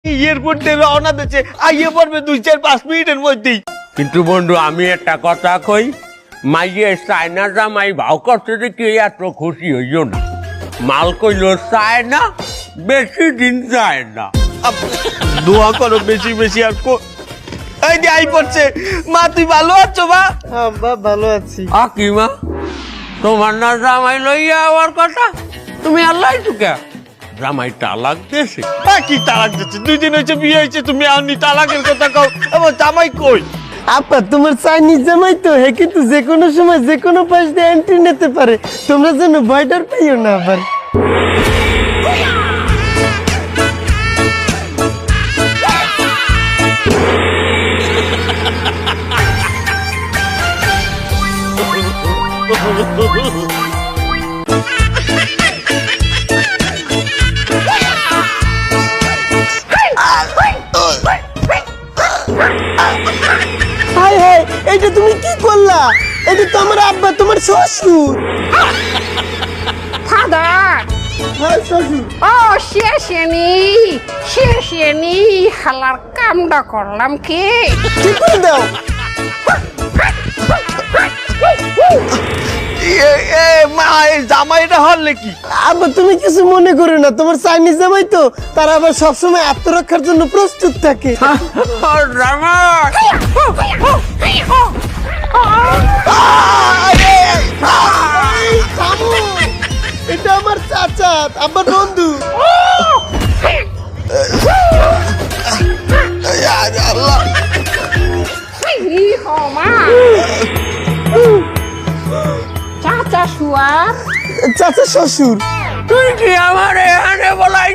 এয়ারপোর্টে রওনা দিচ্ছে, আইয়ে পড়বে 2-4-5 মিনিটের মধ্যেই। কিন্তু বন্ধু আমি একটা কথা কই, মাইয়ে চায়না জামাই ভাও করতে দেখি এত খুশি হইও না। মাল কইল চায় না, বেশি দিন যায় না। দোয়া করো বেশি বেশি। আর এই যে আই পড়ছে। মা তুই ভালো আছো মা? আব্বা ভালো আছি। আকিমা তোমার না জামাই লইয়া আওয়ার কথা, তুমি আল্লাহ চুকা জামাই তালাক দিয়েছে। কি তালাক দিচ্ছে? 2 দিন হয়েছে বিয়ে হয়েছে, তুমি আনি তালাকের কথা কও। আমার জামাই কই? আপা তোমার চাইনিজ জামাই তো হে, কিন্তু যে কোনো সময় যে কোনো পাশ দিয়ে এন্ট্রি নিতে পারে। তোমরা যেন ভয়টার পাইও না আবার। হাই হাই, এটা তুমি কি করলা? এটা তো আমার আব্বা, তোমার শ্বশুর। ফাদার হ্যাঁ শ্বশুর। ও শেষেনি হালার কামটা করলাম কি? ঠিক করে দাও। মা এই জামাইটা হলে কি? আব্বা তুমি কিছু মনে করো না, তোমার চাইনিজ জামাই তো, তারা আবার সবসময় আত্মরক্ষার জন্য প্রস্তুত থাকে। জামাই এটা আমার চাচা, আমার বন্ধু। মা চাচা শুয়ার চাচা শ্বশুর। তুই কি আমার এখানে বলাই